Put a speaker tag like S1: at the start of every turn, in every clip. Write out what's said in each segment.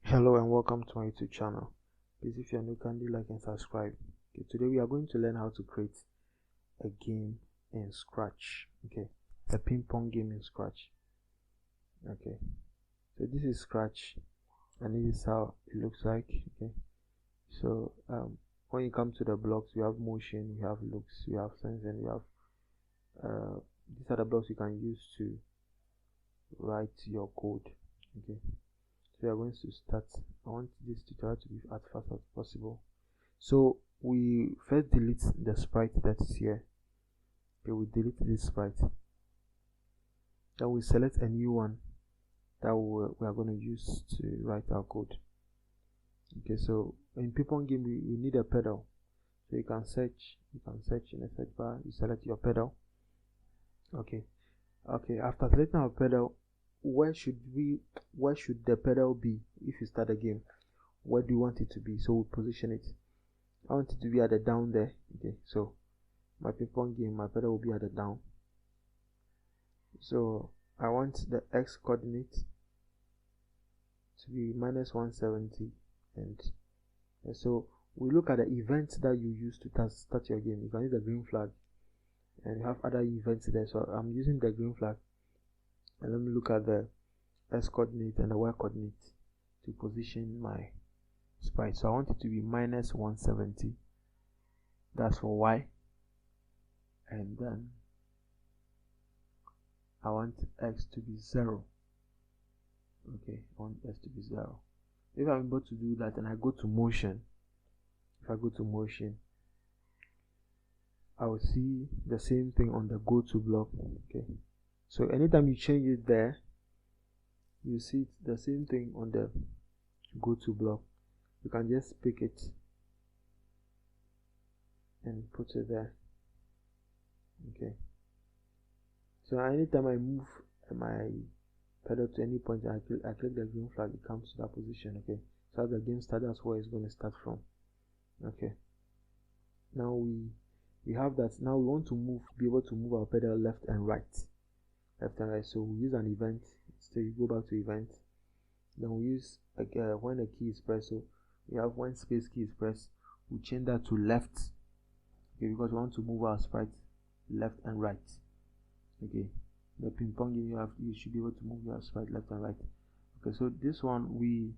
S1: Hello and welcome to my YouTube channel. Please, if you are new, kindly like and subscribe. Okay, today we are going to learn how to create a game in Scratch. Okay, a ping pong game in Scratch. Okay, so this is Scratch and this is how it looks like. Okay, so when you come to the blocks, we have motion, we have looks, we have sense, and we have these are the blocks you can use to write your code. Okay, so we are going to start. I want this tutorial to be as fast as possible. So we first delete the sprite that is here. Okay, we delete this sprite. Then we select a new one that we are going to use to write our code. Okay, so in ping pong game we need a pedal. So you can search in the search bar, you select your pedal. Okay, after selecting our pedal, where should the pedal be if you start a game? Where do you want it to be? So we position it. I want it to be at the down there. Okay, so my ping pong game, my pedal will be at the down. So I want the x coordinate to be -170, and so we look at the events that you use to start your game. You can use the green flag, and you have other events there. So I'm using the green flag, and let me look at the x coordinate and the y coordinate to position my sprite. So I want it to be -170. That's for y, and then I want x to be 0. Okay, I want x to be 0. If I'm able to do that and I go to motion, if I go to motion, I will see the same thing on the go to block. Okay, so anytime you change it there, you see the same thing on the go to block. You can just pick it and put it there. Okay, so anytime I move my pedal to any point, I click the green flag, it comes to that position. Okay, so as the game starts, that's where it's going to start from. Okay, now we have that. Now we want to be able to move our pedal left and right. So we use an event. So you go back to event, then we use when a key is pressed. So we have when space key is pressed, we change that to left. Okay, because we want to move our sprite left and right. Okay, the ping pong game, you should be able to move your sprite left and right. Okay, so this one we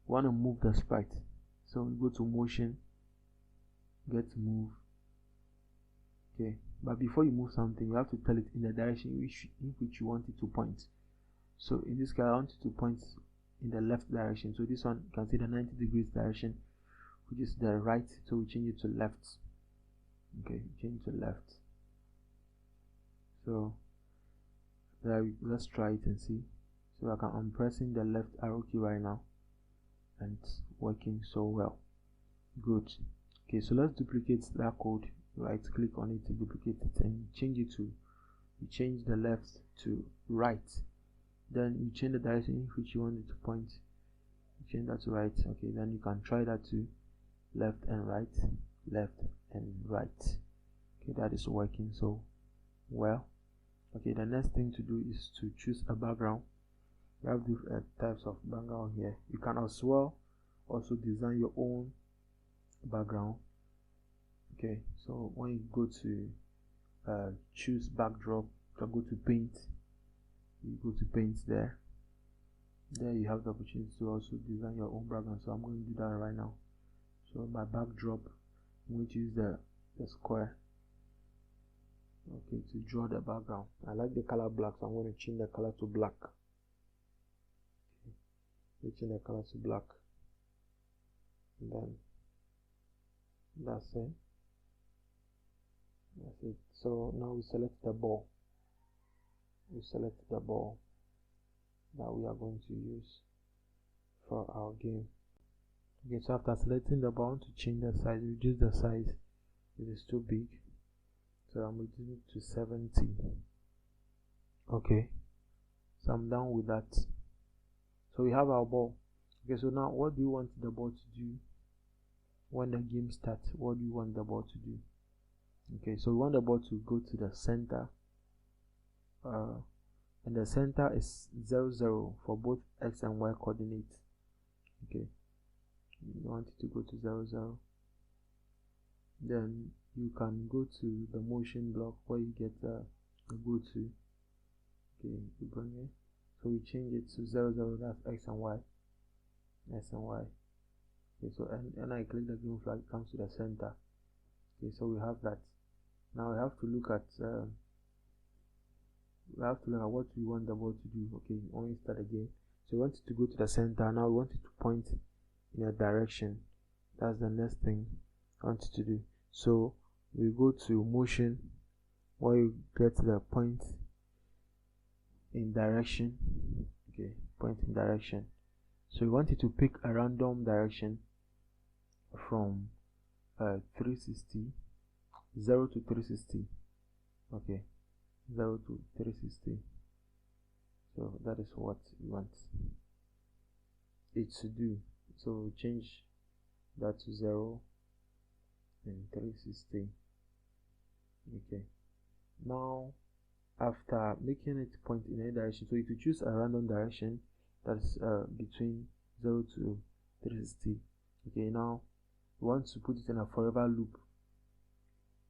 S1: want to move the sprite. So we go to motion, get move. Okay, but before you move something, you have to tell it in the direction in which you want it to point. So in this case, I want it to point in the left direction. So this one, you can see the 90 degrees direction, which is the right. So we change it to left. Okay, change it to left. So let's try it and see. So I'm pressing the left arrow key right now, and it's working so well. Good. Okay, so let's duplicate that code. Right click on it to duplicate it and change it to, you change the left to right, then you change the direction in which you want it to point, you change that to right. Okay, then you can try that to left and right, left and right. Okay, that is working so well. Okay, the next thing to do is to choose a background. You have different types of background here. You can as well also design your own background. Okay, so when you go to choose backdrop, you can go to paint. You go to paint there you have the opportunity to also design your own background. So I'm going to do that right now. So my backdrop, I'm going to use the square, okay, to draw the background. I like the color black, so I'm going to change the color to black. Okay, change the color to black, and then that's it. That's it. So now we select the ball. We select the ball that we are going to use for our game. Okay, so after selecting the ball, to change the size, reduce the size. It is too big, so I'm reducing it to 70. Okay, so I'm done with that. So we have our ball. Okay, so now what do you want the ball to do when the game starts? What do you want the ball to do? Okay, so we want the ball to go to the center, and the center is 0, 0 for both x and y coordinates. Okay, you want it to go to 0 0. Then you can go to the motion block where you get a go to. Okay, you bring it, so we change it to 0 0. That's x and y. Okay, so and I click the green flag, it comes to the center. Okay, so we have that. Now we have to look at what we want the ball to do. Okay, when we start again, so we want it to go to the center. Now we want it to point in a direction. That's the next thing I want it to do. So we go to motion where you get the point in direction. Okay, point in direction. So we want it to pick a random direction from 360, 0 to 360. Okay, 0 to 360. So that is what we want it to do. So we change that to 0 and 360. Okay, now after making it point in any direction, so if you choose a random direction that's between 0 to 360. Okay, now we want to put it in a forever loop.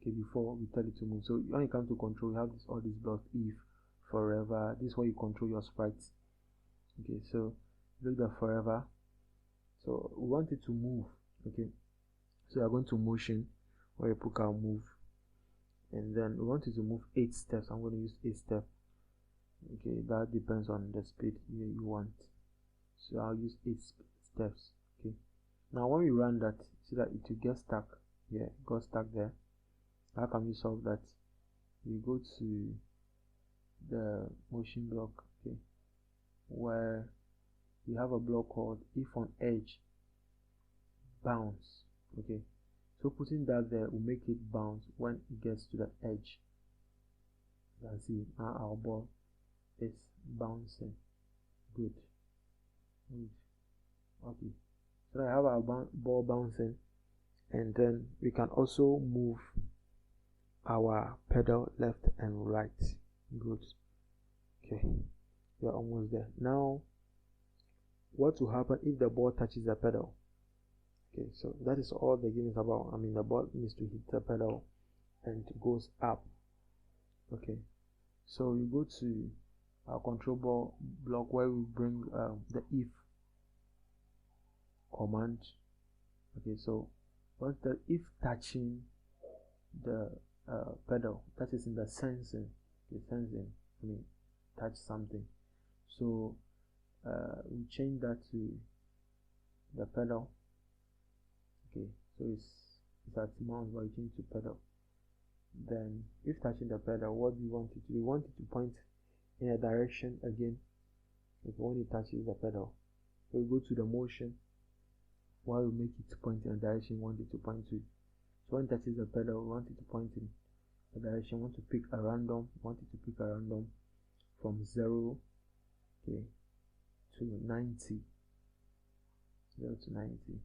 S1: Okay, before we tell it to move. So when it comes to control, we have all these blocks: if, forever. This is where you control your sprites. Okay, so look the forever. So we want it to move. Okay, so we are going to motion where you put our move, and then we want it to move 8 steps. I'm going to use 8 steps. Okay, that depends on the speed you want. So I'll use 8 steps. Okay, now when we run that, see that it will get stuck. Yeah, it got stuck there. How can we solve that? We go to the motion block, okay, where we have a block called if on edge bounce. Okay, so putting that there will make it bounce when it gets to the edge. You can see now our ball is bouncing. Good. Okay, so I have our ball bouncing, and then we can also move our pedal left and right. Good. Okay, we are almost there. Now what will happen if the ball touches the pedal? Okay, so that is all the game is about. I mean, the ball needs to hit the pedal and it goes up. Okay, so we go to our control ball block where we bring the if command. Okay, so once the if touching the pedal, that is in the sensing. Okay, sensing, I mean touch something. So we change that to the pedal. Okay, so it's at mouse, but you change to pedal. Then if touching the pedal, what do you want it to do? We want it to point in a direction again if when it touches the pedal. So we go to the motion while we make it point in a direction we want it to point to. So when it touches the pedal, we want it to point in a direction. We want to pick a random, from 0, okay, to 90. 0 to 90.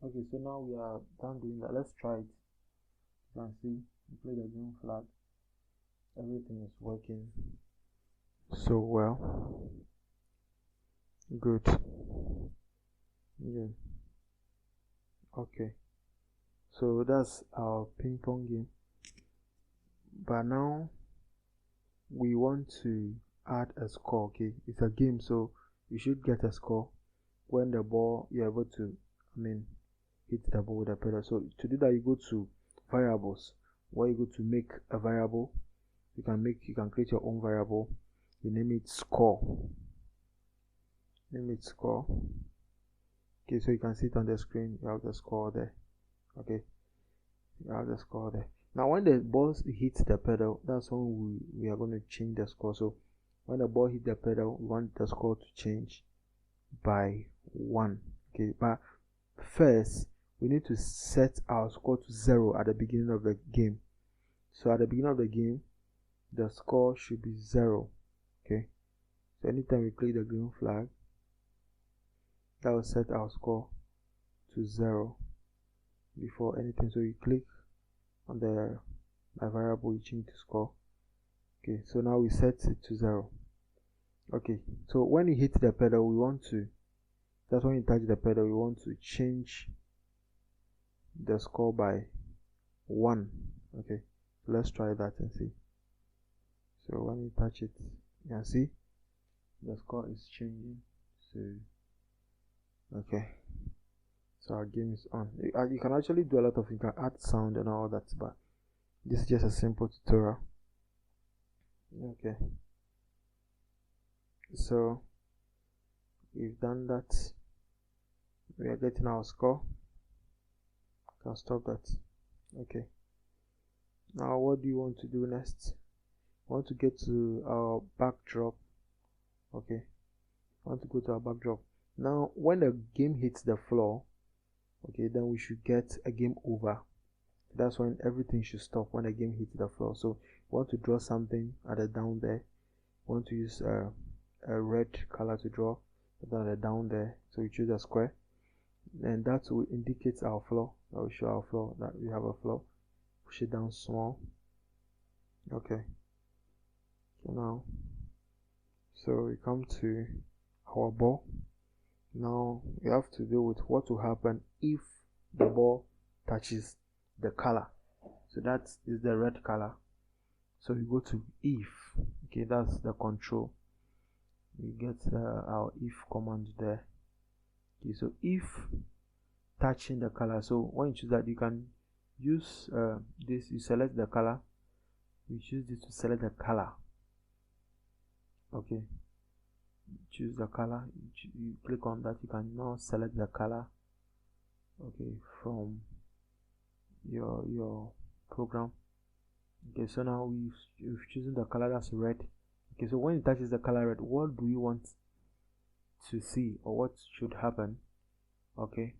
S1: Okay, so now we are done doing that. Let's try it. You can see we play the green flag. Everything is working so well. Good. Yeah. Okay, so that's our ping pong game. But now we want to add a score. Okay, it's a game, so you should get a score when the ball you're able to, hit the ball with the pedal. So to do that, you go to variables where you go to make a variable. You can create your own variable. You name it score. Okay, so you can see it on the screen. You have the score there. Okay, you have the score there. Now when the ball hits the pedal, that's when we are going to change the score. So when the ball hits the pedal, we want the score to change by 1. Okay, but first we need to set our score to 0 at the beginning of the game. So at the beginning of the game, the score should be 0. Okay, so anytime we click the green flag, that will set our score to 0 before anything. So you click on the variable, you change the score. Okay, so now we set it to 0. Okay, so when you hit the pedal, we want to That's when you touch the pedal, you want to change the score by 1. Okay, let's try that and see. So when you touch it, you can see the score is changing. So okay, so our game is on. You can actually do a lot of, you can add sound and all that, but this is just a simple tutorial. Okay, so we've done that. We are getting our score. Can stop that. Okay, now what do you want to do next? I want to get to our backdrop. Okay, I want to go to our backdrop. Now when the game hits the floor, okay, then we should get a game over. That's when everything should stop, when the game hits the floor. So we want to draw something at the down there. We want to use a red color to draw at the down there. So we choose a square, and that will indicate our floor. That will show our floor, that we have a floor. Push it down small. Okay, so now, so we come to our ball. Now we have to deal with what will happen if the ball touches the color. So that is the red color. So we go to if. Okay, that's the control. We get our if command there. Okay, so if touching the color. So when you choose that, you can use this. You select the color. You choose this to select the color. Okay, choose the color. You click on that. You can now select the color. Okay, from your program. Okay, so now we've chosen the color that's red. Okay, so when it touches the color red, what do we want to see, or what should happen? Okay,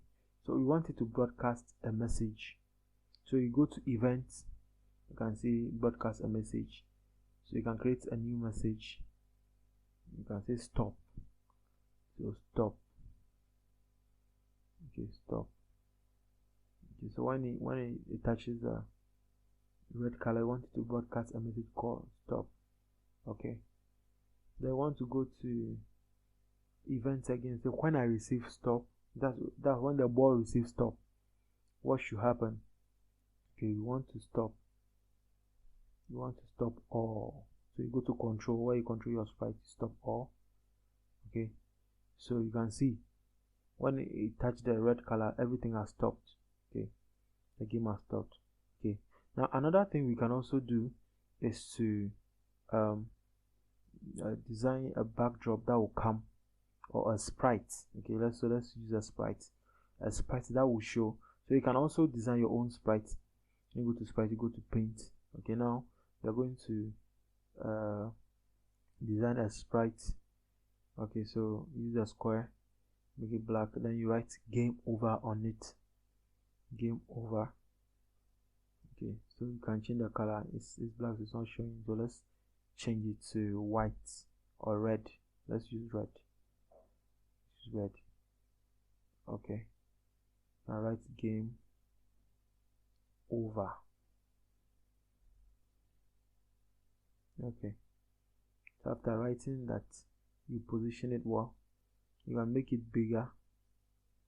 S1: so we want it to broadcast a message. So you go to events, you can see broadcast a message. So you can create a new message. You can say stop. So stop. Okay, stop. Okay, so when it touches the red color, I want it to broadcast a message called stop. Okay, then I want to go to events again. So when I receive stop, that's when the ball receives stop, what should happen? Okay, you want to stop all. So you go to control, where you control your sprite, stop all. Okay, so you can see when it touched the red color, everything has stopped. Okay, the game has stopped. Okay, now another thing we can also do is to design a backdrop that will come, or a sprite. Okay, let's use a sprite that will show. So you can also design your own sprite. You go to sprite, you go to paint. Okay, now we are going to design a sprite. Okay, so use a square, make it black, then you write game over on it. Game over. Okay, so you can change the color. It's black, it's not showing, so let's change it to white or red. Let's use red. Okay, now write game over. Okay, so after writing that, you position it well. You can make it bigger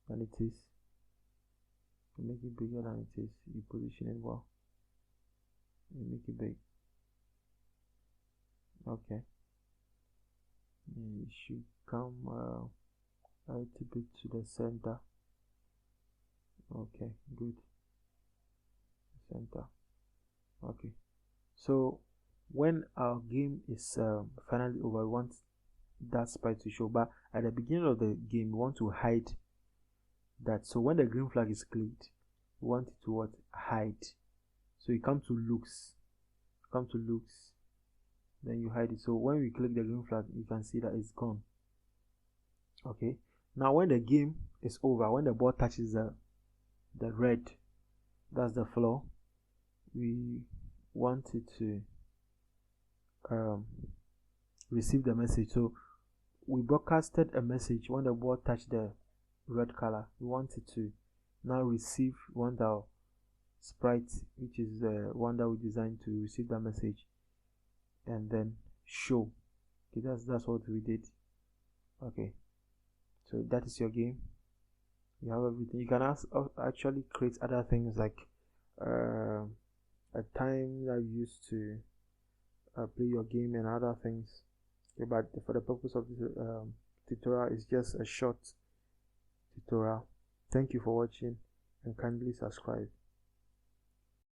S1: than it is. You position it well. You make it big. Okay, it should come a little bit to the center. Okay, good. Center. Okay, so when our game is finally over, we want that sprite to show, but at the beginning of the game we want to hide that. So when the green flag is clicked, we want it to hide. So you come to looks, then you hide it. So when we click the green flag, you can see that it's gone. Okay, now when the game is over, when the ball touches the red, that's the floor, we want it to receive the message. So we broadcasted a message when the ball touched the red color. We want it to now receive our sprite, which is the one that we designed to receive that message, and then show. Okay, that's what we did. Okay, So that is your game. You have everything. You can actually create other things like a time that you used to play your game and other things. Okay, but for the purpose of this tutorial, it's just a short tutorial. Thank you for watching and kindly subscribe.